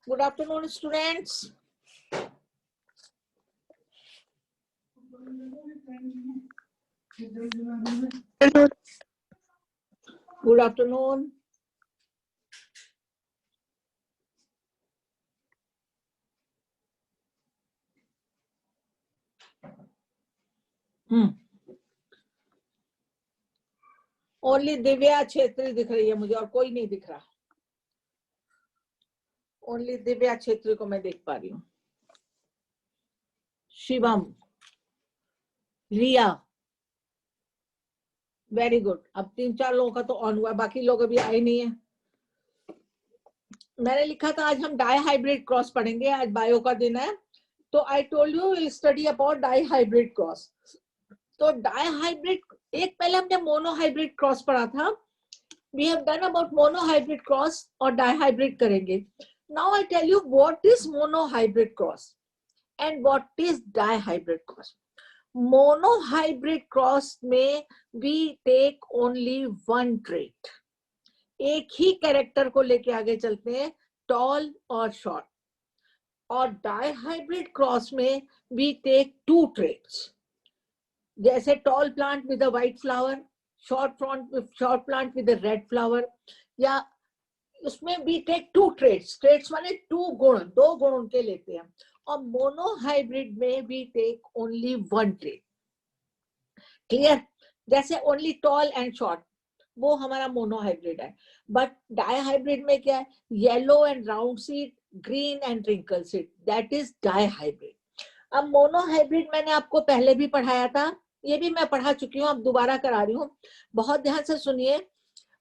Good afternoon, students. Good afternoon. Only Divya Chhetri दिख रही है मुझे, और कोई नहीं दिख रहा। ओनली दिव्या छेत्री को मैं देख पा रही हूँ। शिवम, रिया, वेरी गुड। अब 3-4 लोगों का तो ऑन हुआ, बाकी लोग अभी आए नहीं है। मैंने लिखा था आज हम डाई हाइब्रिड क्रॉस पढ़ेंगे, आज बायो का दिन है, तो I told you will study about dihybrid cross. तो डाई हाइब्रिड, एक पहले हमने मोनो हाइब्रिड क्रॉस पढ़ा था। We have done about monohybrid cross और dihybrid करेंगे. Now I tell you what is monohybrid cross and what is dihybrid cross. Monohybrid cross में we take only one trait. एक ही character को लेके आगे चलते हैं, tall और short. और dihybrid cross में we take two traits. जैसे tall plant with a white flower, short plant with a red flower, या उसमें भी टेक टू ट्रेट्स माने टू गुण, दो गुण उनके लेते हैं। और मोनोहाइब्रिड में भी take only one trait. Clear? जैसे ओनली टॉल एंड शॉर्ट, वो हमारा मोनोहाइब्रिड है। बट डाईहाइब्रिड में क्या है? Yellow and round seed, green and wrinkle seed, that is dihybrid. अब मोनोहाइब्रिड मैंने आपको पहले भी पढ़ाया था, ये भी मैं पढ़ा चुकी हूँ, अब दोबारा करा रही हूँ, बहुत ध्यान से सुनिए।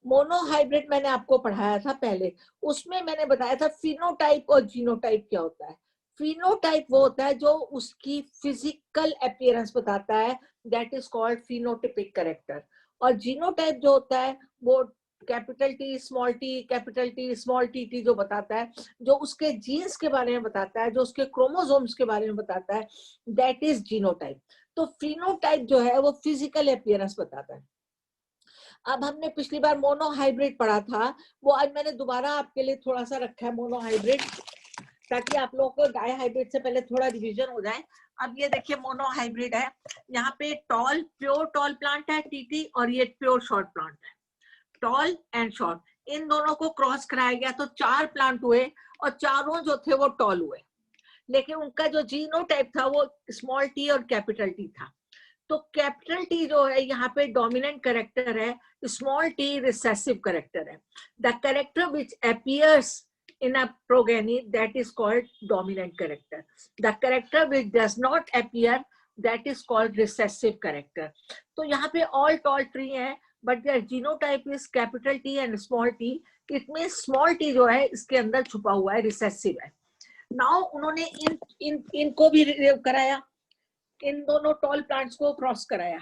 मोनोहाइब्रिड मैंने आपको पढ़ाया था पहले, उसमें मैंने बताया था फिनोटाइप और जीनोटाइप क्या होता है। फिनोटाइप वो होता है जो उसकी फिजिकल अपीयरेंस बताता है, that is called phenotypic character. और जीनोटाइप जो होता है वो capital T small T, capital T small T जो बताता है, जो उसके जीन्स के बारे में बताता है, जो उसके क्रोमोसोम्स के बारे में बताता है, दैट इज जीनोटाइप। तो फिनोटाइप जो है वो फिजिकल अपीयरेंस बताता है। अब हमने पिछली बार मोनोहाइब्रिड पढ़ा था, वो आज मैंने दोबारा आपके लिए थोड़ा सा रखा है मोनोहाइब्रिड, ताकि आप लोगों को डाईहाइब्रिड से पहले थोड़ा रिवीजन हो जाए। अब ये देखिए मोनोहाइब्रिड है, यहाँ पे टॉल, प्योर टॉल प्लांट है टीटी, और ये प्योर शॉर्ट प्लांट है। टॉल एंड शॉर्ट, इन दोनों को क्रॉस कराया गया तो 4 प्लांट हुए, और चारों जो थे वो टॉल हुए, लेकिन उनका जो जीनोटाइप था वो स्मॉल टी और कैपिटल टी था। तो कैपिटल टी जो है यहाँ पे डोमिनेंट कैरेक्टर है, स्मॉल टी रिसेसिव कैरेक्टर है। The character which appears in a progeny that is called dominant character. The character which does not appear, that is called recessive character. तो यहाँ पे all tall tree है, but their genotype is capital T and small t. It means small t जो है इसके अंदर छुपा हुआ है, recessive है। Now उन्होंने इनको भी कराया, इन दोनों टॉल प्लांट्स को क्रॉस कराया,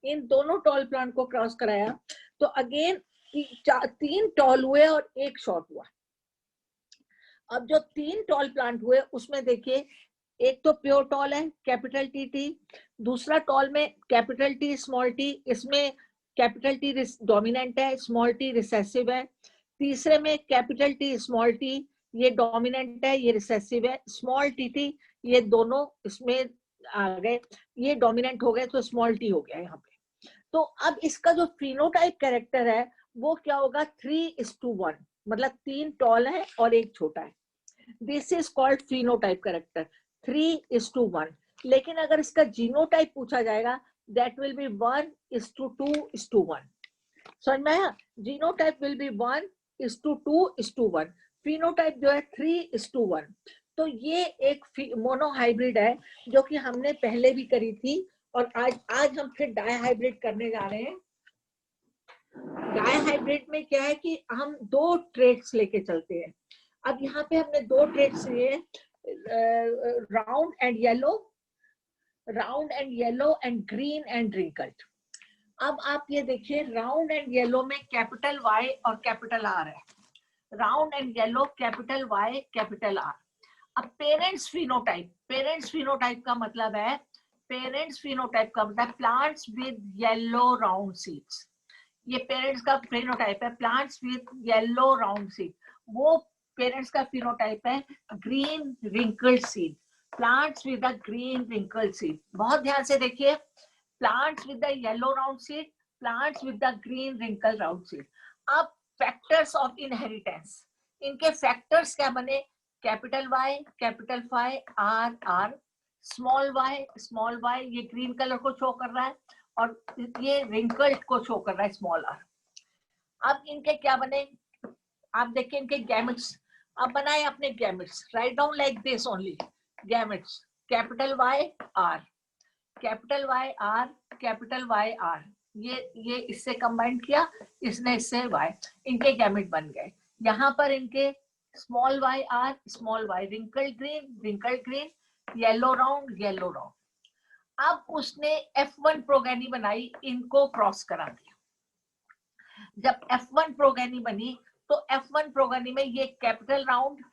इन दोनों टॉल प्लांट को क्रॉस कराया, तो अगेन 3 टॉल हुए और 1 शॉर्ट हुआ। अब जो 3 टॉल प्लांट हुए उसमें देखिए, एक तो प्योर टॉल है कैपिटल टी टी, दूसरा टॉल में कैपिटल टी स्मॉल टी, इसमें कैपिटल टी डोमिनेंट है, स्मॉल टी रिसेसिव है। तीसरे में कैपिटल टी स्मॉल टी, ये डोमिनेंट है, ये रिसेसिव है। स्मॉल टी टी, ये दोनों इसमें आ गए, ये डोमिनेंट हो गए, तो स्मॉल टी हो गया यहाँ पे। तो अब इसका जो फिनोटाइप कैरेक्टर है वो क्या होगा? 3:1, मतलब 3 टॉल है और 1 छोटा है। This is called phenotype character, 3:1। लेकिन अगर इसका जीनोटाइप पूछा जाएगा, दैट विल बी 1:2:1। समझ में आया? जीनोटाइप विल बी 1:2:1, फिनोटाइप जो है 3:1। तो ये एक मोनोहाइब्रिड है जो कि हमने पहले भी करी थी, और आज हम फिर डाईहाइब्रिड करने जा रहे हैं। डाईहाइब्रिड में क्या है कि हम 2 ट्रेट्स लेके चलते हैं। अब यहाँ पे हमने 2 ट्रेट्स लिए, round and yellow and green and wrinkled. अब आप ये देखिए, राउंड एंड येलो में कैपिटल वाई और कैपिटल आर है, round and yellow capital Y capital R. अब पेरेंट्स फिनोटाइप का मतलब है, plants with yellow round seeds. ये पेरेंट्स का फिनोटाइप है, plants with yellow round seed. वो पेरेंट्स का फिनोटाइप है green wrinkled seed, plants with a green wrinkled seed. बहुत ध्यान से देखिए, plants with the yellow round seed, plants with the green wrinkle round seed. अब फैक्टर्स ऑफ इनहेरिटेंस, इनके factors क्या बने, कैपिटल वाई, कैपिटल फाई, आर आर, स्मॉल वाई, ये ग्रीन कलर को शो कर रहा है और ये रिंकल्ड को शो कर रहा है स्मॉल आर। अब इनके क्या बने, आप देखिए इनके गैमेट्स, अब बनाए अपने gametes, right down like this only, gametes capital Y R, capital Y R, capital Y R, ये इससे कंबाइन किया, इसने इससे वाई, इनके गैमेट बन गए। यहाँ पर इनके small Y R, small Y, wrinkled green, yellow round, yellow round. अब उसने F1 प्रोगेनी बनाई, इनको क्रॉस करा दिया। जब F1 प्रोगेनी बनी तो F1 प्रोगेनी में ये कैपिटल राउंड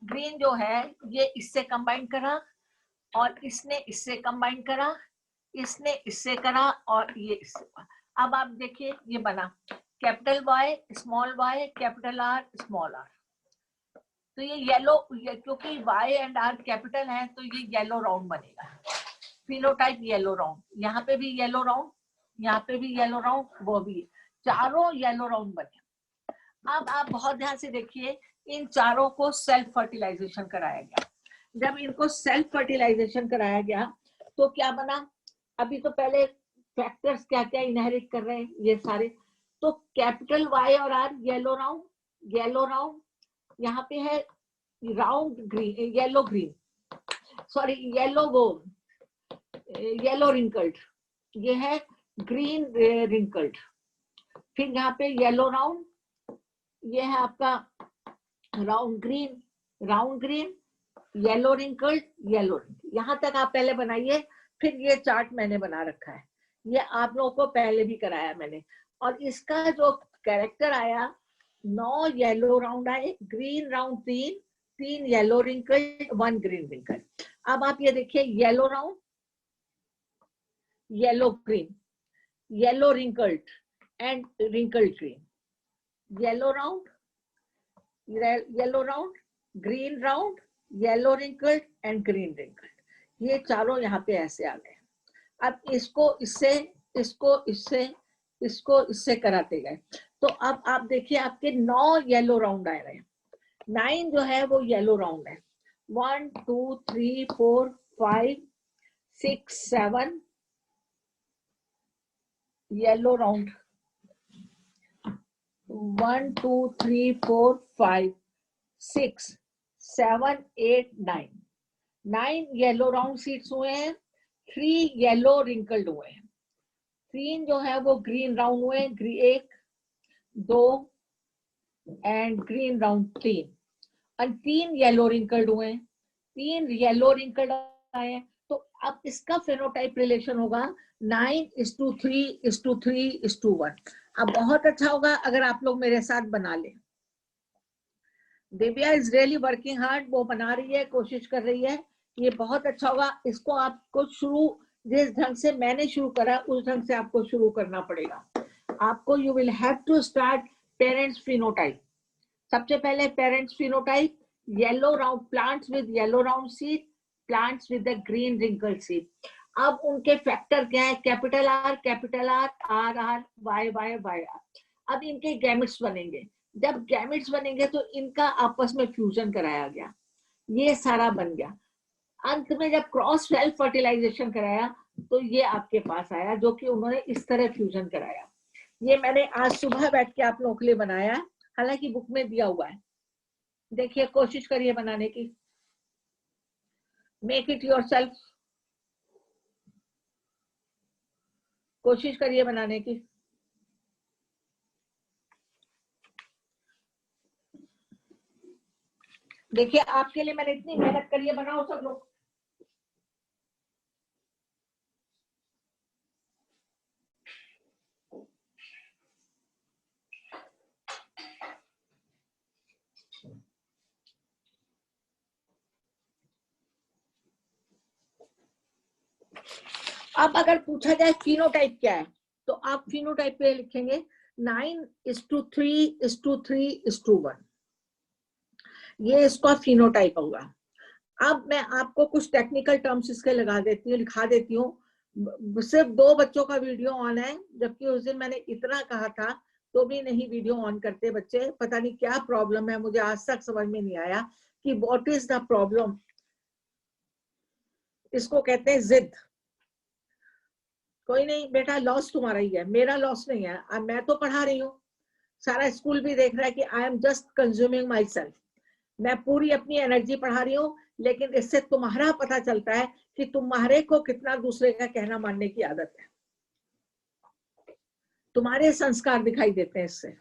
ग्रीन जो है ये इससे कंबाइन करा और इसने इससे कंबाइन करा, इसने इससे करा और ये इससे। अब आप देखिए ये बना capital Y, small Y, capital R, small R. तो ये येलो, क्योंकि वाई एंड आर कैपिटल है तो ये येलो राउंड बनेगा, फिनोटाइप येलो राउंड। यहाँ पे भी येलो राउंड, यहाँ पे भी येलो राउंड, वो भी, चारों येलो राउंड बने। अब आप बहुत ध्यान से देखिए, इन चारों को सेल्फ फर्टिलाइजेशन कराया गया। जब इनको सेल्फ फर्टिलाइजेशन कराया गया तो क्या बना, अभी तो पहले फैक्टर्स क्या क्या इनहेरिट कर रहे हैं ये सारे, तो कैपिटल वाई और आर येलो राउंड, यहाँ पे है round green, yellow green, sorry yellow wrinkled, ये है ग्रीन रिंकल्ड। फिर यहाँ पे येलो राउंड, ये है आपका राउंड ग्रीन, येलो रिंकल्ड, यहाँ तक आप पहले बनाइए। फिर ये चार्ट मैंने बना रखा है, ये आप लोगों को पहले भी कराया मैंने, और इसका जो कैरेक्टर आया, 9 येलो राउंड आए, green round 3 yellow wrinkled, 1 green wrinkled. अब आप ये देखिए, yellow round, yellow green, yellow wrinkled and wrinkled green, yellow round, green round, yellow wrinkled and green wrinkled, ये चारों यहाँ पे ऐसे आ गए। अब इसको इससे, इसको इससे, इसको इससे कराते गए, तो अब आप देखिए आपके 9 येलो राउंड आ रहे हैं, 9 जो है वो येलो राउंड है, 1 2 3 4 5 6 7 yellow round, 1 2 3 4 5 6 7 8 9 yellow round seeds हुए हैं, 3 येलो रिंकल्ड हुए हैं, 3 जो है वो ग्रीन राउंड हुए, 1 2 एंड ग्रीन राउंड 3, और 3 येलो रिंकल्ड हुए, 3 येलो रिंकल्ड आए हैं। तो अब इसका फेनोटाइप रिलेशन होगा 9:3:3:1। अब बहुत अच्छा होगा अगर आप लोग मेरे साथ बना लें। Divya is really working hard, वो बना रही है, कोशिश कर रही है, ये बहुत अच्छा होगा। इसको आपको शुरू जिस ढंग से मैंने शुरू करा उस ढंग से आपको शुरू करना पड़ेगा। आपको you will have to start parents phenotype. सबसे पहले parents phenotype, yellow round plants with yellow round seed, plants with the green wrinkle seed. अब उनके फैक्टर क्या है, capital R, R R, Y Y, Y R. अब इनके gametes बनेंगे, जब गैमेट्स बनेंगे तो इनका आपस में फ्यूजन कराया गया, ये सारा बन गया। अंत में जब क्रॉस सेल्फ फर्टिलाइजेशन कराया तो ये आपके पास आया, जो कि उन्होंने इस तरह फ्यूजन कराया। ये मैंने आज सुबह बैठ के आप लोगों के लिए बनाया है, हालांकि बुक में दिया हुआ है। देखिए, कोशिश करिए बनाने की, मेक इट योरसेल्फ, कोशिश करिए बनाने की। देखिए, आपके लिए मैंने इतनी मेहनत करी है, बनाओ सब लोग। अब अगर पूछा जाए फिनोटाइप क्या है, तो आप फिनोटाइप पे लिखेंगे 9:3:3:1। ये इसका फिनोटाइप होगा। अब मैं आपको कुछ टेक्निकल टर्म्स इसके लगा देती हूँ, लिखा देती हूँ। सिर्फ 2 बच्चों का वीडियो ऑन है, जबकि उस दिन मैंने इतना कहा था तो भी नहीं वीडियो ऑन करते बच्चे। पता नहीं क्या प्रॉब्लम है, मुझे आज तक समझ में नहीं आया कि व्हाट इज द प्रॉब्लम। इसको कहते हैं जिद। कोई नहीं बेटा, लॉस तुम्हारा ही है, मेरा लॉस नहीं है। अब मैं तो पढ़ा रही हूँ, सारा स्कूल भी देख रहा है कि I am just consuming my self. मैं पूरी अपनी एनर्जी पढ़ा रही हूँ, लेकिन इससे तुम्हारा पता चलता है कि तुम्हारे को कितना दूसरे का कहना मानने की आदत है। तुम्हारे संस्कार दिखाई देते हैं इससे।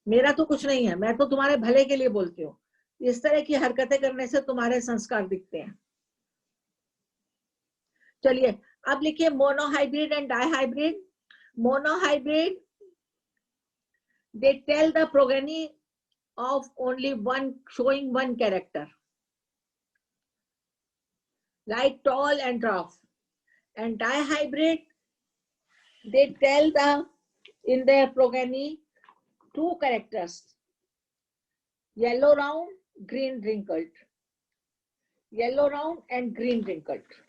मेरा तो कुछ नहीं है, मैं तो तुम्हारे भले के लिए बोलती हूँ। इस तरह की हरकतें करने से तुम्हारे संस्कार दिखते हैं। चलिए अब लिखिए monohybrid and dihybrid. Monohybrid, they tell the progeny of only one, showing one character, like tall and dwarf. And dihybrid, they tell the in their progeny 2 characters, yellow round, green wrinkled, yellow round and green wrinkled.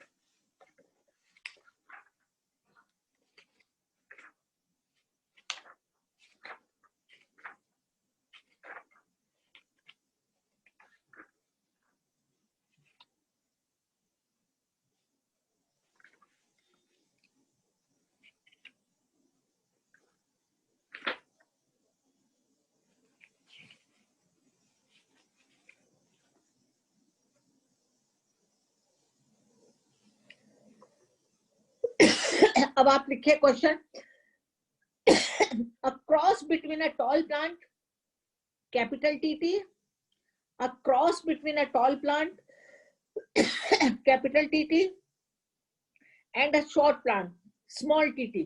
अब आप लिखिए question, a cross between a tall plant, capital TT, a cross between a tall plant, capital TT, and a short plant, small TT.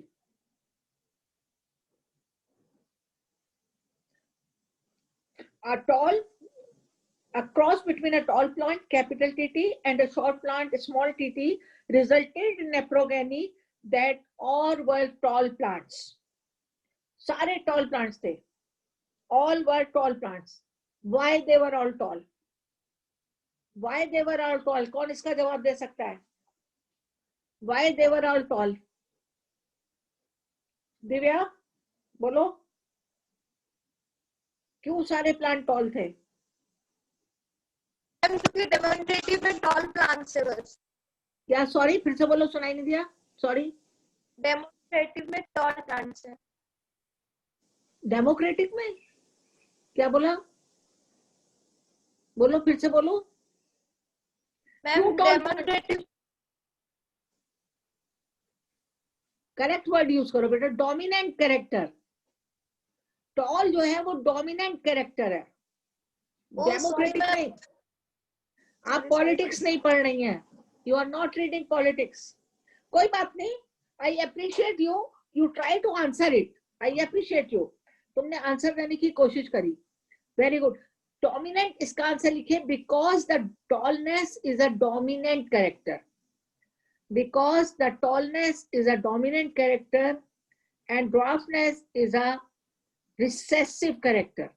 A cross between a tall plant, capital TT, and a short plant, small TT, resulted in a progeny that all were tall plants. सारे tall plants थे, all were tall plants. Why they were all tall? Why they were all tall? कौन इसका जवाब दे सकता है? Why they were all tall? Divya बोलो, क्यों सारे प्लांट टॉल थे? क्योंकि डेमोक्रेटिक में टॉल प्लांट्स है बस। क्या? सॉरी, फिर से बोलो, सुनाई नहीं दिया, सॉरी। डेमोक्रेटिक में टॉल प्लांट्स है। डेमोक्रेटिक में क्या बोला? बोलो, फिर से बोलो। Ma'am democratic, correct word use करो बेटा, डोमिनेंट कैरेक्टर। टॉल जो है वो डोमिनेंट कैरेक्टर है, डेमोक्रेटिक नहीं। आप पॉलिटिक्स नहीं पढ़ रही हैं, you are not reading politics. कोई बात नहीं, I appreciate you, you try to answer it, I appreciate you. तुमने आंसर देने की कोशिश करी, वेरी गुड। डोमिनेंट, इसका आंसर लिखिए, because the tallness is a dominant character, because the tallness is a dominant character and dwarfness is a recessive character.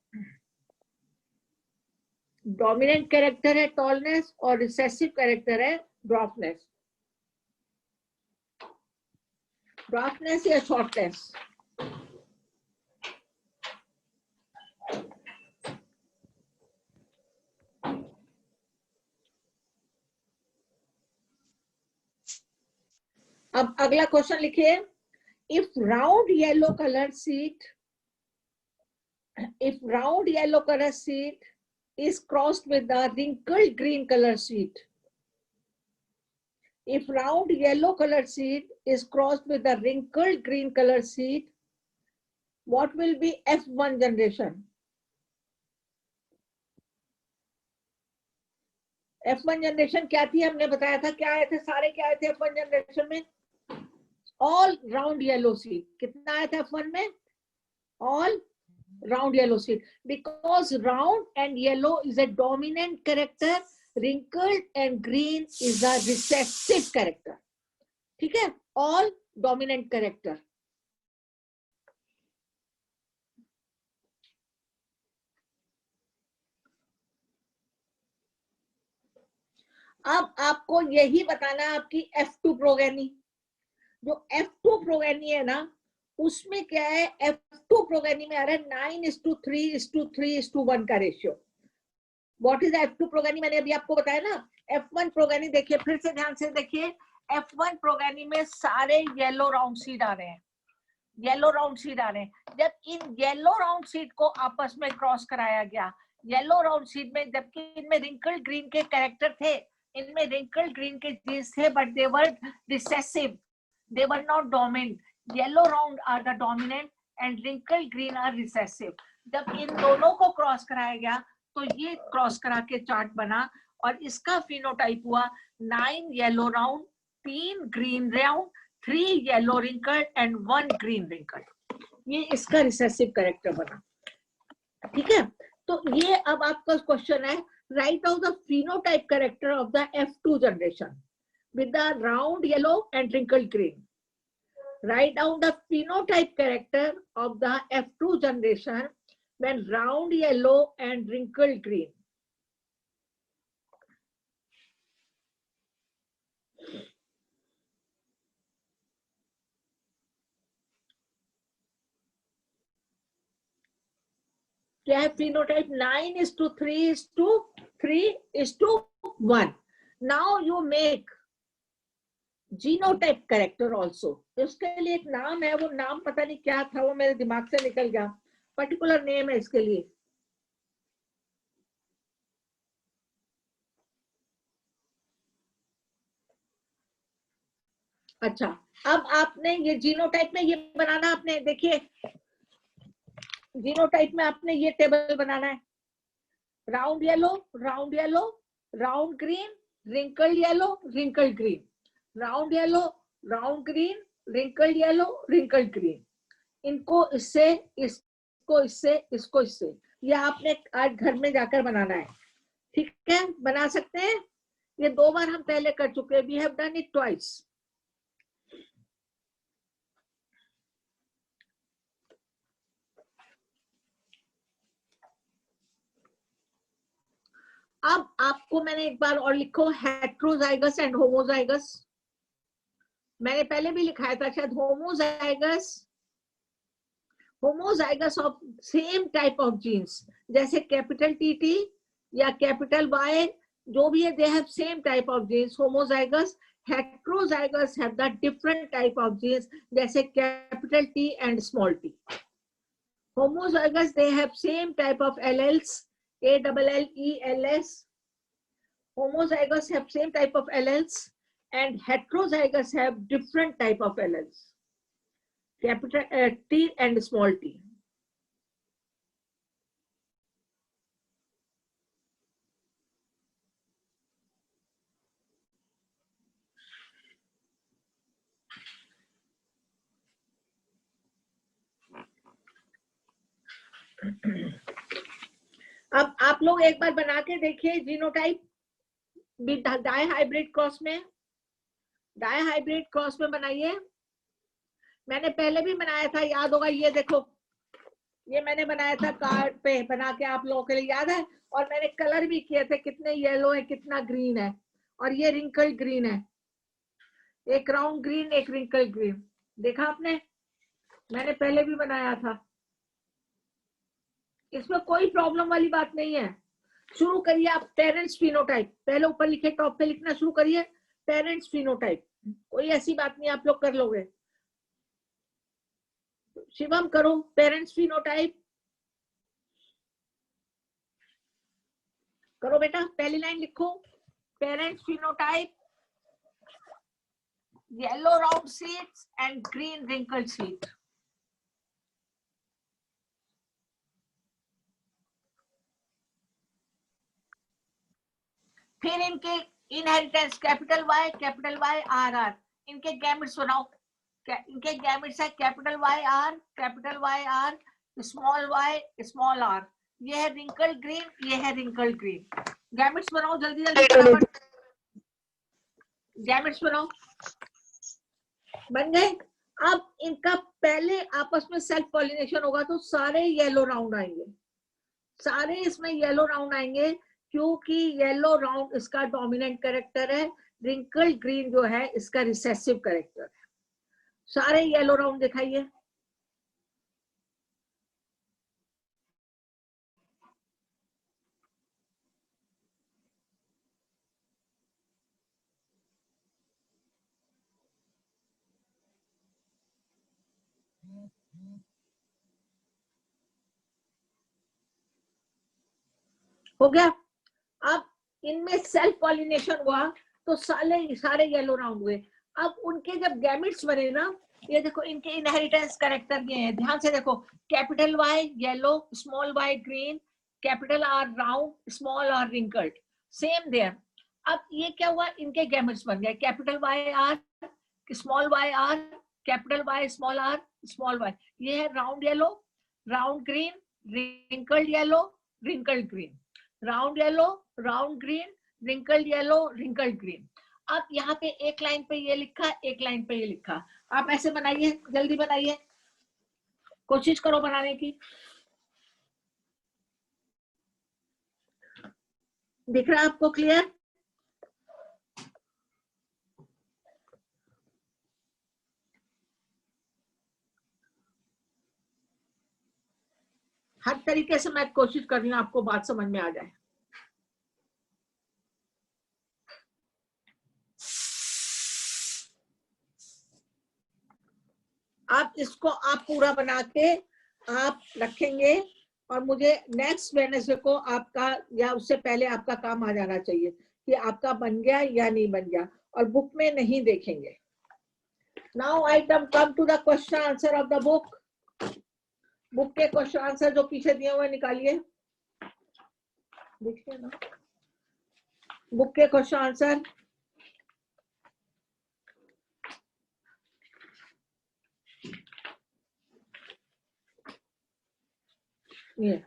Dominant character है tallness और recessive character है ड्वार्फनेस। ड्वार्फनेस या shortness. अब अगला question लिखिए, if round yellow colour seed, if round yellow color seed is crossed with the wrinkled green color seed, if round yellow color seed is crossed with the wrinkled green color seed, what will be F1 generation? F1 generation क्या थी? हमने बताया था, क्या आए थे? सारे क्या आए थे F1 जनरेशन में? All round yellow seed. कितना आया था F1 में? All round yellow seed, because round and yellow is a dominant character, wrinkled and green is a recessive character. ठीक है, all dominant character. अब आपको यही बताना है आपकी F2 प्रोगेनी। जो F2 प्रोगेनी है ना, उसमें क्या है, F2 प्रोगेनी में आ रहा है 9:3:3:1 का ratio. What is F2 progeny, मैंने अभी आपको बताया ना। F1 प्रोगेनी देखिए, फिर से ध्यान से देखिए, F1 प्रोगेनी में सारे येलो राउंड सीड आ रहे हैं, येलो राउंड सीड आ रहे हैं। जब इन येलो राउंड सीड को आपस में क्रॉस कराया गया, येलो राउंड सीड में, जबकि इनमें रिंकल ग्रीन के कैरेक्टर थे, इनमें रिंकल ग्रीन के जीन्स थे, but they were recessive, they were not dominant. Yellow round are the dominant and wrinkled green are recessive. जब इन दोनों को क्रॉस कराया गया तो ये क्रॉस करा के चार्ट बना और इसका फिनोटाइप हुआ 9 yellow round, 3 green round, 3 yellow wrinkled and 1 green wrinkled. ये इसका रिसेसिव कैरेक्टर बना। ठीक है, तो ये अब आपका क्वेश्चन है, right out the phenotype character of the F2 generation with the round yellow and wrinkled green. Write down the phenotype character of the F2 generation when round yellow and wrinkled green. क्या है phenotype? 9:3:3:1. Now you make genotype character also. उसके लिए एक नाम है, वो नाम पता नहीं क्या था, वो मेरे दिमाग से निकल गया, पर्टिकुलर नेम है इसके लिए। अच्छा, अब आपने ये जीनोटाइप में ये बनाना, आपने देखिए जीनोटाइप में आपने ये टेबल बनाना है, round yellow, round yellow, round green, wrinkled yellow, wrinkled green, round yellow, round green, wrinkled yellow, wrinkled green. इनको इससे, इसको इससे, इसको इससे, ये आपने आज घर में जाकर बनाना है। ठीक है, बना सकते हैं। ये 2 बार हम पहले कर चुके हैं, we have done it twice. अब आपको मैंने एक बार और लिखो, हेट्रोजाइगस एंड होमोजाइगस। मैंने पहले भी लिखाया था शायद, homozygous, homozygous of same type of genes, जैसे कैपिटल TT या कैपिटल Y, जो भी है, they have same type of genes, homozygous. Heterozygous have the different type of genes, जैसे capital T and small t। Homozygous, they have same type of alleles, ALLELS. Homozygous have same type of alleles, and heterozygous have different type of alleles, capital T and small t. अब आप लोग एक बार बना के देखिए genotype die hybrid cross में, die hybrid cross में बनाइए। मैंने पहले भी बनाया था, याद होगा, ये देखो, ये मैंने बनाया था कार्ड पे बना के आप लोगों के लिए, याद है। और मैंने कलर भी किए थे, कितने येलो है, कितना ग्रीन है, और ये रिंकल ग्रीन है, एक राउंड ग्रीन, एक रिंकल ग्रीन। देखा आपने, मैंने पहले भी बनाया था। इसमें कोई प्रॉब्लम वाली बात नहीं है। शुरू करिए आप पेरेंट्स फिनोटाइप, पहले ऊपर लिखे, टॉप पे लिखना शुरू करिए, पेरेंट्स फिनोटाइप। कोई ऐसी बात नहीं, आप लोग कर लोगे। शिवम करो पेरेंट्स फिनोटाइप, करो बेटा, पहली लाइन लिखो, parents phenotype, yellow round seeds and green wrinkle seed. फिर इनके इनहेरिटेंस, कैपिटल Y RR, इनके गैमेट्स बनाओ। इनके गैमेट्स है capital Y R, small y small r। ये है रिंकल ग्रीन, ये है रिंकल ग्रीन। गैमेट्स बनाओ जल्दी जल्दी, फटाफट गैमेट्स बनाओ। बन गए। अब इनका पहले आपस में सेल्फ पॉलिनेशन होगा तो सारे येलो राउंड आएंगे, सारे इसमें येलो राउंड आएंगे, क्योंकि येलो राउंड इसका डोमिनेंट कैरेक्टर है, रिंकल्ड ग्रीन जो है इसका रिसेसिव कैरेक्टर है। सारे येलो राउंड दिखाइए। हो गया। अब इनमें सेल्फ पॉलिनेशन हुआ तो सारे येलो राउंड हुए। अब उनके जब गैमेट्स बने ना, ये देखो इनके इनहेरिटेंस कैरेक्टर ये है, ध्यान से देखो, capital Y yellow, small Y green, capital R round, small R wrinkled, same there. अब ये क्या हुआ, इनके गैमेट्स बन गए, capital Y R, small Y R, capital Y small R, small Y. ये है round yellow, round green, wrinkled yellow, wrinkled green, round yellow, round green, wrinkled yellow, wrinkled green. अब यहाँ पे एक लाइन पे ये लिखा, एक लाइन पे ये लिखा। आप ऐसे बनाइए, जल्दी बनाइए, कोशिश करो बनाने की। दिख रहा है आपको क्लियर? हर तरीके से मैं कोशिश कर रही हूँ आपको बात समझ में आ जाए। आप इसको आप पूरा बना के आप रखेंगे और मुझे नेक्स्ट वेडनेसडे को आपका या उससे पहले आपका काम आ जाना चाहिए कि आपका बन गया या नहीं बन गया, और बुक में नहीं देखेंगे। Now I come to the question answer of the book. Book के क्वेश्चन आंसर जो पीछे दिए हुए निकालिए, देखिए ना बुक के क्वेश्चन आंसर। ये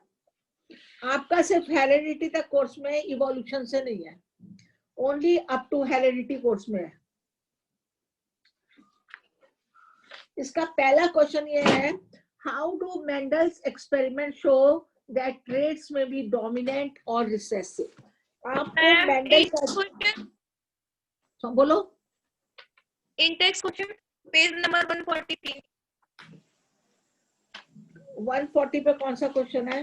आपका सिर्फ हेरेडिटी तक कोर्स में, इवोल्यूशन से नहीं है, only up to heredity course में है। इसका पहला क्वेश्चन ये है, how do Mendel's experiment show that traits may be dominant और रिसेसिव। आपको मेंडल का बोलो, इंटेक्स क्वेश्चन पेज नंबर 143। 140 पे कौन सा क्वेश्चन है?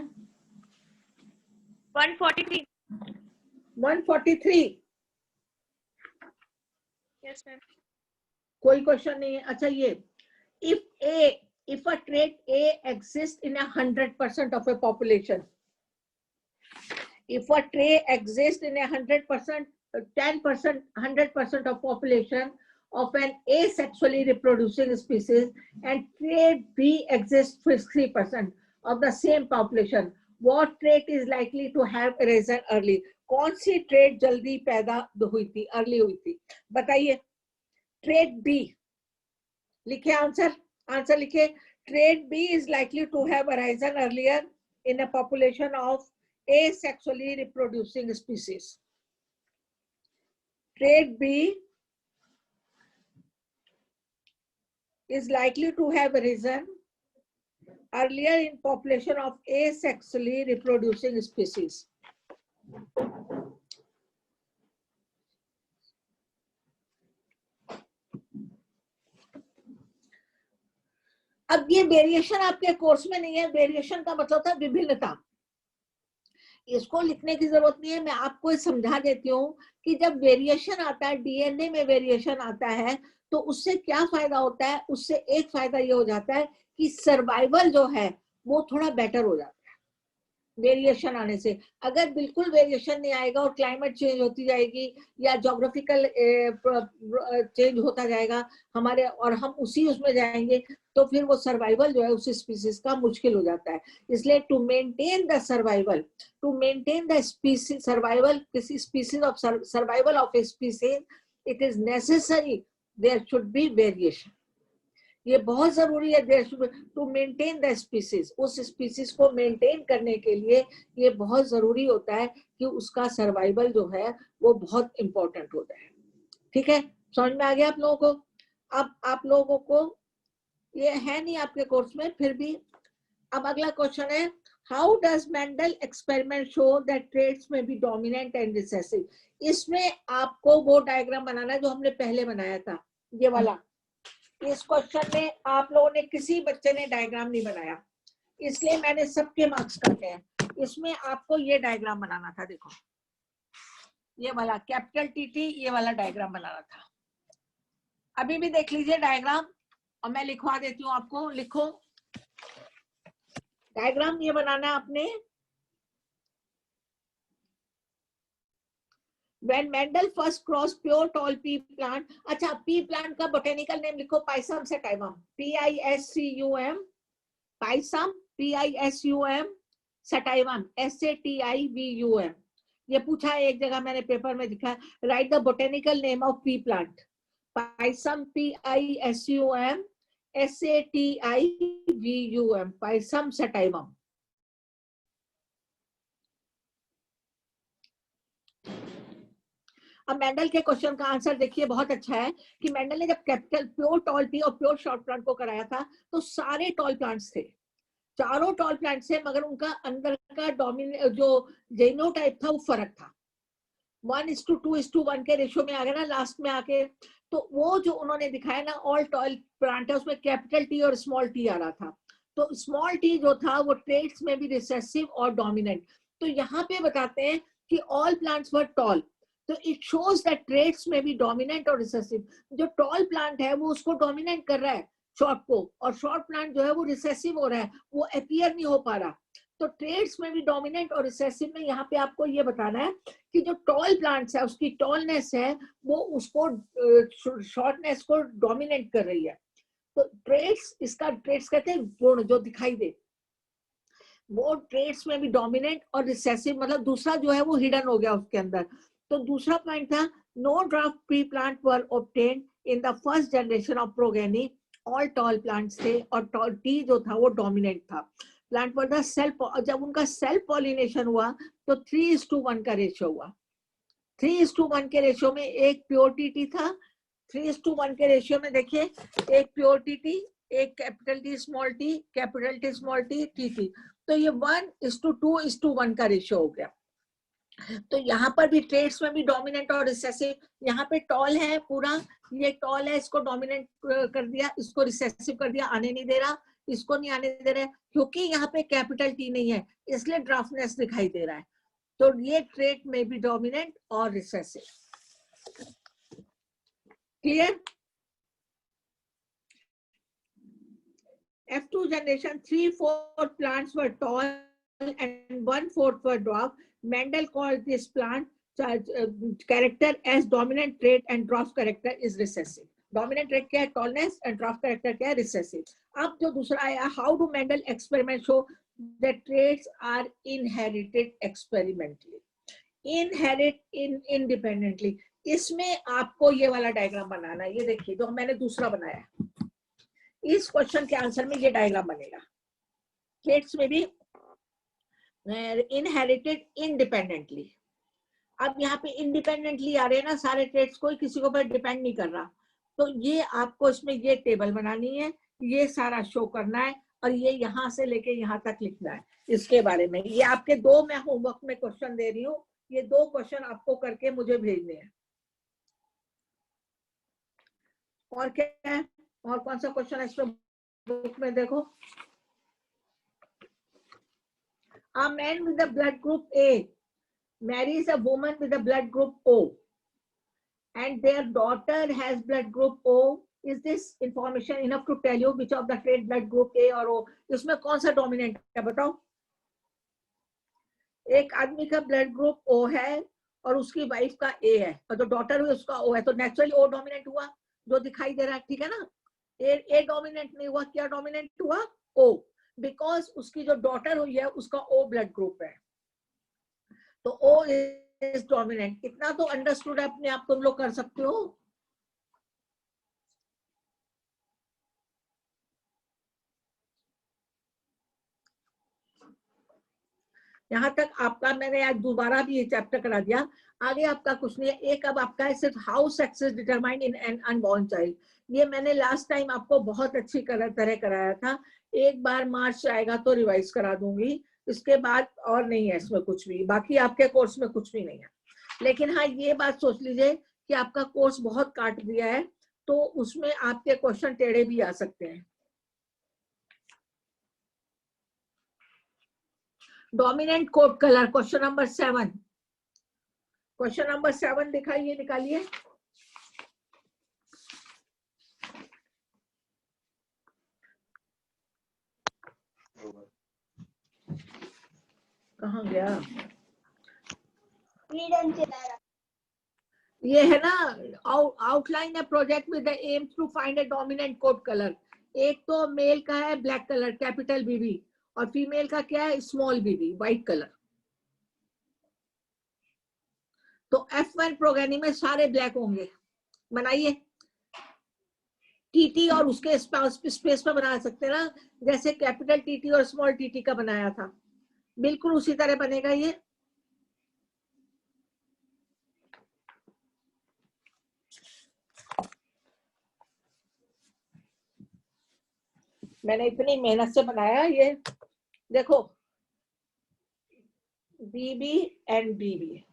143। 143। Yes ma'am. कोई क्वेश्चन नहीं है। अच्छा, ये if a trait A exists in 100% of a population, if a trait exists in 100%, 10%, 100% of population of an asexually reproducing species, and trait B exists for 3% of the same population, what trait is likely to have arisen early? कौन सी trait जल्दी पैदा हुई थी, early हुई थी? बताइए। Trait B लिखे, answer लिखे। Trait B is likely to have arisen earlier in a population of asexually reproducing species. Trait B is likely to have arisen earlier in population of asexually reproducing species. अब ये variation आपके course में नहीं है, variation का मतलब था विभिन्नता। इसको लिखने की जरूरत नहीं है, मैं आपको समझा देती हूँ कि जब वेरिएशन आता है, डीएनए में वेरिएशन आता है, तो उससे क्या फायदा होता है। उससे एक फायदा ये हो जाता है कि सर्वाइवल जो है वो थोड़ा बेटर हो जाता है वेरिएशन आने से। अगर बिल्कुल वेरिएशन नहीं आएगा और क्लाइमेट चेंज होती जाएगी या ज्योग्राफिकल चेंज होता जाएगा हमारे, और हम उसी उसमें जाएंगे, तो फिर वो सर्वाइवल जो है उस स्पीसीज का मुश्किल हो जाता है। इसलिए to maintain the survival, to maintain the species survival, किसी species of survival of a species, it is necessary there should be variation. ये बहुत जरूरी है टू मेंटेन द स्पीसीज। उस स्पीसीज को मेंटेन करने के लिए ये बहुत जरूरी होता है कि उसका सर्वाइवल जो है वो बहुत इंपॉर्टेंट होता है। ठीक है, समझ में आ गया आप लोगों को? अब आप लोगों को ये है नहीं आपके कोर्स में, फिर भी अब अगला क्वेश्चन है, how does Mendel experiment show that traits may be dominant and recessive? इसमें आपको वो डायग्राम बनाना है जो हमने पहले बनाया था, ये वाला। इस क्वेश्चन में आप लोगों ने किसी बच्चे ने डायग्राम नहीं बनाया, इसलिए मैंने सबके मार्क्स काटे हैं। इसमें आपको ये डायग्राम बनाना था, देखो ये वाला कैपिटल टीटी, ये वाला डायग्राम बनाना था। अभी भी देख लीजिए डायग्राम, और मैं लिखवा देती हूँ आपको। लिखो डायग्राम, ये बनाना है आपने। When Mendel first crossed pure tall pea plant, अच्छा pea plant का botanical name लिखो, Pisum sativum, Piscum, Pisum, Pisum, sativum, Sativum। ये पूछा है एक जगह, मैंने पेपर में लिखा है, write the botanical name of pea plant, Pisum, Pisum, Sativum, Pisum sativum। अब मेंडल के क्वेश्चन का आंसर देखिए, बहुत अच्छा है कि मेंडल ने जब कैपिटल प्योर टॉल पी और प्योर शॉर्ट प्लांट को कराया था तो सारे टॉल प्लांट्स थे, चारों टॉल प्लांट्स थे, मगर उनका अंदर का डोमिनेट जो जेनोटाइप था वो फर्क था। 1:2:1 के रेशियो में आ गया ना लास्ट में आके। तो वो जो उन्होंने दिखाया ना ऑल टॉल प्लांट है, उसमें कैपिटल टी और स्मॉल टी आ रहा था। तो स्मॉल टी जो था वो ट्रेड्स में भी रिसेसिव और डोमिनेंट। तो यहाँ पे बताते हैं कि ऑल प्लांट्स वर टॉल, तो इट शोज दैट ट्रेड्स में भी डोमिनेंट और रिसेसिव। जो टॉल प्लांट है वो उसको डोमिनेंट कर रहा है शॉर्ट को, और शॉर्ट प्लांट जो है वो रिसेसिव हो रहा है, वो अपीयर नहीं हो पा रहा। तो ट्रेड्स में भी डोमिनेंट और रिसेसिव में यहाँ पे आपको ये बताना है कि जो टॉल प्लांट्स है उसकी टॉलनेस है वो उसको शॉर्टनेस को डोमिनेट कर रही है। तो ट्रेड्स, इसका ट्रेड्स कहते हैं गुण जो दिखाई दे, वो ट्रेड्स में भी डोमिनेंट और रिसेसिव, मतलब दूसरा जो है वो हिडन हो गया उसके अंदर। तो दूसरा पॉइंट था no dwarf pea plant were obtained in the first generation of progeny, all tall plants थे और टॉल टी जो था वो डोमिनेंट था। प्लांट पर सेल्फ, जब उनका सेल्फ पॉलिनेशन हुआ तो 3:1 का रेशियो हुआ। 3:1 के रेशियो में एक प्योर टी था। 3:1 के रेशियो में देखिए, एक प्योर टी, एक capital T small T, capital T small T, T. तो ये 1:2:1 का रेशियो हो गया। तो यहाँ पर भी ट्रेड्स में भी डोमिनेंट और रिसेसिव। यहाँ पे टॉल है पूरा, ये टॉल है, इसको डोमिनेंट कर दिया, इसको रिसेसिव कर दिया, आने नहीं दे रहा, इसको नहीं आने दे रहा है, क्योंकि यहाँ पे कैपिटल टी नहीं है इसलिए ड्राफ्टनेस दिखाई दे रहा है। तो ये ट्रेड में भी डोमिनेंट और recessive. Clear? F2 generation 3/4 plants were tall and 1/4 were dwarf. Mendel called this plant character as dominant trait and dwarf character is recessive. Dominant trait क्या है? Tallness, and dwarf character क्या है? Recessive. अब जो दूसरा आया, how do Mendel experiment show that traits are inherited experimentally? Inherit independently. इसमें आपको ये वाला डायग्राम बनाना है। ये देखिए जो मैंने दूसरा बनाया है, इस क्वेश्चन के आंसर में ये डायग्राम बनेगा। ट्रेड्स में भी इनहेरिटेड इंडिपेंडेंटली। अब यहाँ पे इंडिपेंडेंटली आ रहे हैं ना सारे ट्रेड्स, कोई किसी के ऊपर डिपेंड नहीं कर रहा। तो ये आपको इसमें ये टेबल बनानी है, ये सारा शो करना है, और ये यहाँ से लेके यहाँ तक लिखना है इसके बारे में। ये आपके दो मैं होमवर्क में क्वेश्चन दे रही हूँ, ये दो क्वेश्चन आपको करके मुझे भेजने हैं। और क्या है, और कौन सा क्वेश्चन है इसमें बुक में? देखो, a man with the blood group A marries a woman with the blood group O and their daughter has blood group O. Is this information enough to tell you which of the trait blood group A और O? इसमें कौन सा dominant है बताओ? एक आदमी का blood group O है और उसकी वाइफ का A है, और जो डॉटर हुई उसका O है, तो नेचुरली O डोमिनेंट हुआ जो दिखाई दे रहा है, ठीक है ना? ए डोमिनेंट नहीं हुआ, क्या डोमिनेंट हुआ? O, बिकॉज उसकी जो डॉटर हुई है उसका O ब्लड ग्रुप है, तो O इज डोमिनेंट। इतना तो अंडरस्टूड अपने आप तुम लोग कर सकते हो। यहाँ तक आपका मैंने आज दोबारा भी ये चैप्टर करा दिया, आगे आपका कुछ नहीं है। एक अब आपका है सिर्फ how sex is determined in an unborn child. ये मैंने लास्ट टाइम आपको बहुत अच्छी तरह कराया था, एक बार मार्च आएगा तो रिवाइज करा दूंगी। इसके बाद और नहीं है इसमें कुछ भी, बाकी आपके कोर्स में कुछ भी नहीं है। लेकिन हाँ ये बात सोच लीजिए कि आपका कोर्स बहुत काट दिया है तो उसमें आपके क्वेश्चन टेढ़े भी आ सकते हैं। Dominant coat colour, question number 7, question number 7 दिखाइए, निकालिए। कहाँ गया? ये है ना, outline a project with the aim to find a dominant coat colour. एक तो मेल का है ब्लैक कलर कैपिटल बीबी, और फीमेल का क्या है स्मॉल बीबी व्हाइट कलर। तो F1 प्रोग्रामिंग में सारे ब्लैक होंगे। बनाइए टीटी और उसके स्पेस पर बना सकते हैं ना, जैसे कैपिटल टीटी और स्मॉल टीटी का बनाया था, बिल्कुल उसी तरह बनेगा ये। मैंने इतनी मेहनत से बनाया ये, देखो बीबी एंड बीबी,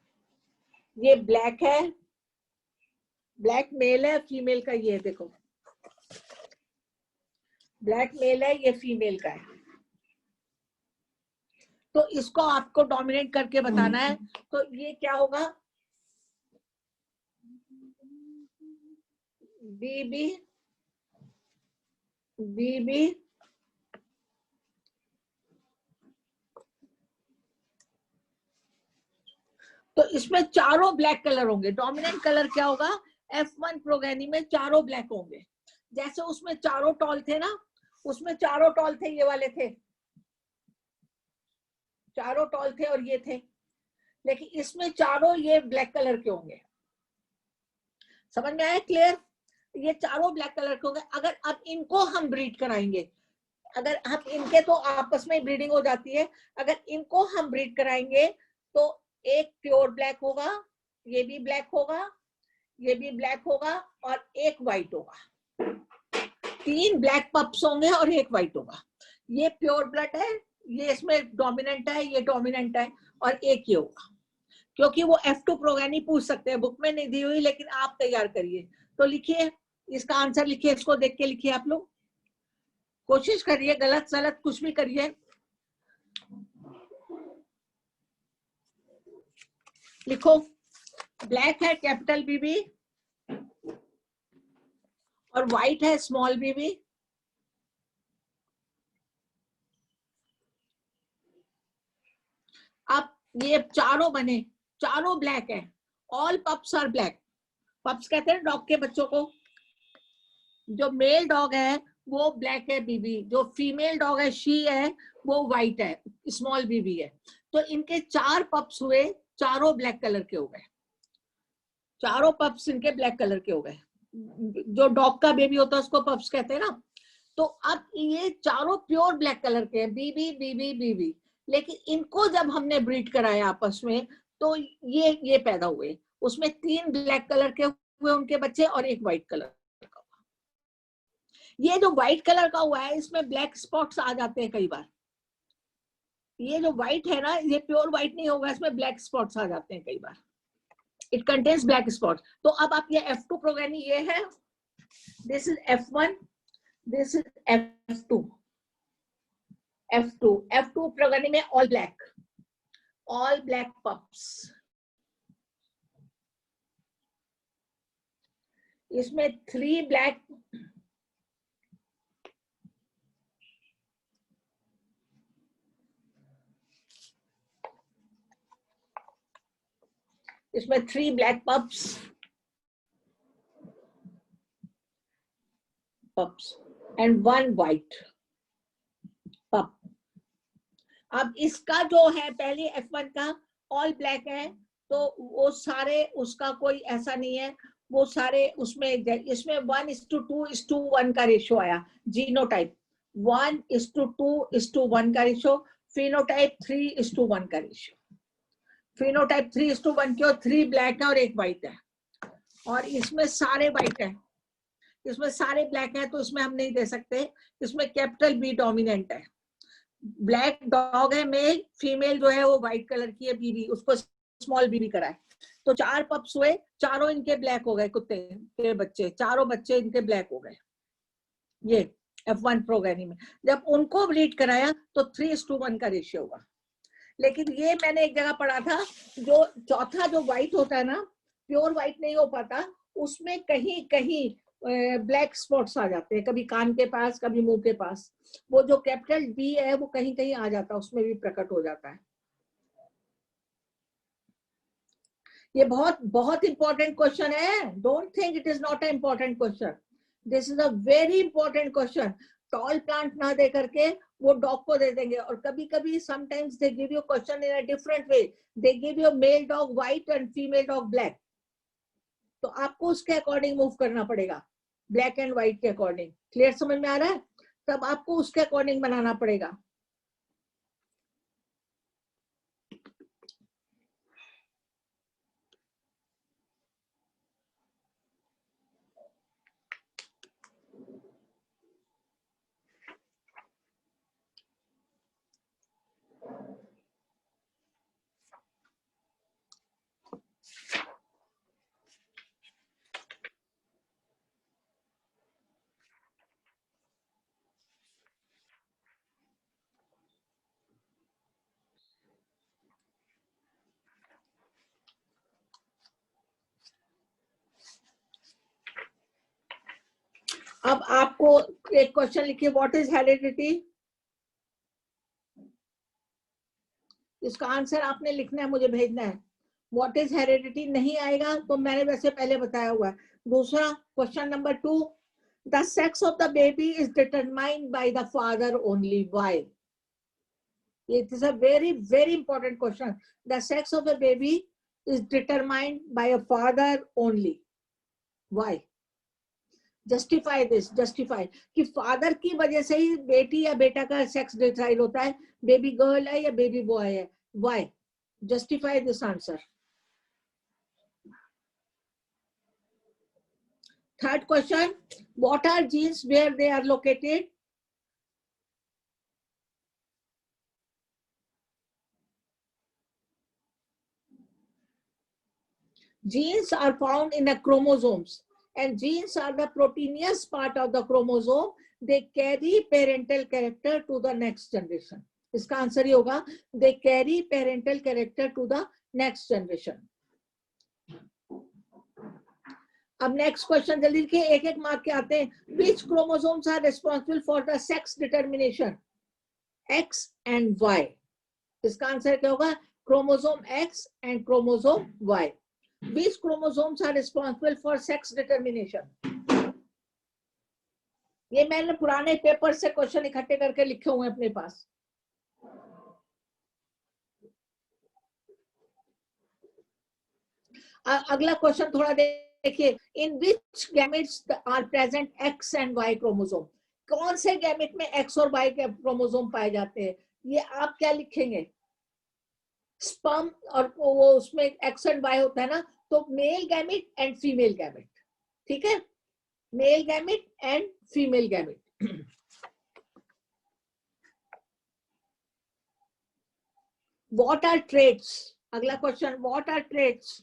ये ब्लैक है, ब्लैक मेल है, फीमेल का ये देखो ब्लैक मेल है, ये फीमेल का है। तो इसको आपको डोमिनेट करके बताना है, तो ये क्या होगा, बीबी बीबी तो इसमें चारों ब्लैक कलर होंगे। डोमिनेंट कलर क्या होगा, F1 प्रोग्रामिंग में चारों ब्लैक होंगे। जैसे उसमें चारों टॉल थे ना, उसमें चारों टॉल थे, ये वाले थे, चारों टॉल थे और ये थे, लेकिन इसमें चारों ये ब्लैक कलर के होंगे। समझ में आया क्लियर? ये चारों ब्लैक कलर के होंगे। अगर अब इनको हम ब्रीड कराएंगे, अगर हम इनके तो आपस में ब्रीडिंग हो जाती है, अगर इनको हम ब्रीड कराएंगे तो एक प्योर ब्लैक होगा, ये भी ब्लैक होगा, ये भी ब्लैक होगा और एक व्हाइट होगा। 3 ब्लैक पप्स होंगे और एक व्हाइट होगा। ये प्योर ब्लड है, ये इसमें डोमिनेंट है, ये डोमिनेंट है, और एक ये होगा। क्योंकि वो F2 प्रोग्रामिंग पूछ सकते हैं, बुक में नहीं दी हुई, लेकिन आप तैयार करिए। तो लिखिए इसका आंसर, लिखिए इसको देख के लिखिए, आप लोग कोशिश करिए, गलत सलत कुछ भी करिए। लिखो ब्लैक है कैपिटल बीबी और व्हाइट है स्मॉल बीबी। अब ये चारों बने, चारों ब्लैक है, all pups are black. Pups कहते हैं डॉग के बच्चों को। जो मेल डॉग है वो ब्लैक है बीबी, जो फीमेल डॉग है शी है वो व्हाइट है, स्मॉल बीबी है। तो इनके 4 पप्स हुए, चारों ब्लैक कलर के हो गए, चारों पप्स इनके ब्लैक कलर के हो गए। जो डॉग का बेबी होता है उसको पप्स कहते हैं ना। तो अब ये चारों प्योर ब्लैक कलर के हैं, बीबी बीबी बीबी। लेकिन इनको जब हमने ब्रीड कराया आपस में तो ये पैदा हुए, उसमें 3 ब्लैक कलर के हुए उनके बच्चे और एक व्हाइट कलर का हुआ। ये जो व्हाइट कलर का हुआ है इसमें ब्लैक स्पॉट्स आ जाते हैं कई बार। ये जो व्हाइट है ना, ये प्योर व्हाइट नहीं होगा, इसमें ब्लैक स्पॉट्स आ जाते हैं कई बार। It contains black spots. तो अब आप ये F2 प्रोग्रामिंग ये है, this is F1, this is F2, F2 programming में all black pups। इसमें 3 ब्लैक, इसमें 3 ब्लैक पप्स एंड 1 व्हाइट पप। अब इसका जो है पहले F1 का ऑल ब्लैक है, तो वो सारे, उसका कोई ऐसा नहीं है, वो सारे उसमें, इसमें 1:2:1 का रेशियो आया। जीनोटाइप 1:2:1 का रेशियो, फिनोटाइप 3:1 का रेशियो। फिनोटाइप 3:1 के, और 3 ब्लैक है और एक व्हाइट है, और इसमें सारे व्हाइट है, इसमें सारे ब्लैक है, तो इसमें हम नहीं दे सकते। इसमें कैपिटल बी डोमिनेंट है, ब्लैक डॉग है मेल, फीमेल जो है वो व्हाइट कलर की है बीबी, उसको स्मॉल बीबी कराए। तो 4 पप्स हुए, चारों इनके ब्लैक हो गए, कुत्ते के बच्चे, चारों बच्चे इनके ब्लैक हो गए। ये F1 प्रोग्रामिंग में जब उनको ब्रीड कराया तो 3:1 का रेशियो हुआ। लेकिन ये मैंने एक जगह पढ़ा था, जो चौथा जो व्हाइट होता है ना, प्योर व्हाइट नहीं हो पाता, उसमें कहीं कहीं ब्लैक स्पॉट्स आ जाते हैं, कभी कान के पास, कभी मुंह के पास। वो जो कैपिटल B है वो कहीं कहीं आ जाता है, उसमें भी प्रकट हो जाता है। ये बहुत बहुत इंपॉर्टेंट क्वेश्चन है, don't think it is not a important question, this is a very important question. Tall plant ना दे करके वो डॉग को दे देंगे, और कभी कभी sometimes they give you question in a different way, they give you mail dog white and female dog black, तो आपको उसके अकॉर्डिंग मूव करना पड़ेगा, ब्लैक एंड व्हाइट के अकॉर्डिंग। क्लियर समझ में आ रहा है? तब आपको उसके अकॉर्डिंग बनाना पड़ेगा। अब आपको एक क्वेश्चन लिखिए, व्हाट इज हेरिडिटी? इसका आंसर आपने लिखना है, मुझे भेजना है। व्हाट इज हेरिडिटी नहीं आएगा तो मैंने वैसे पहले बताया हुआ है। दूसरा question number 2, the sex of the baby is determined by the father only, why? It is a very, very important question. The sex of a baby is determined by a father only. Why? Justify this. Justify कि father की वजह से ही बेटी या बेटा का sex decide होता है, बेबी गर्ल है या बेबी बॉय है। Why? Justify this answer. Third question, what are genes, where they are located? Genes are found in the chromosomes, and genes are the proteinous part of the chromosome. They carry parental character to the next generation. इसका answer ही होगा, they carry parental character to the next generation. अब next question जल्दी लिखिए, एक एक mark के आते हैं. Which chromosomes are responsible for the sex determination? X and Y. इसका आंसर क्या होगा? Chromosome X and chromosome Y. Which chromosomes are responsible for sex determination? ये मैंने पुराने पेपर से क्वेश्चन इकट्ठे करके लिखे हुए हैं अपने पास. अगला क्वेश्चन थोड़ा देखिए, in which gametes are present X and Y chromosome? कौन से गैमेट में एक्स और वाई के क्रोमोसोम पाए जाते हैं? ये आप क्या लिखेंगे? स्पर्म और वो उसमें एक्स एंड वाई होता है ना, तो male gamete and female gamete. ठीक है, male gamete and female gamete. What are traits? अगला क्वेश्चन, व्हाट आर ट्रेट्स?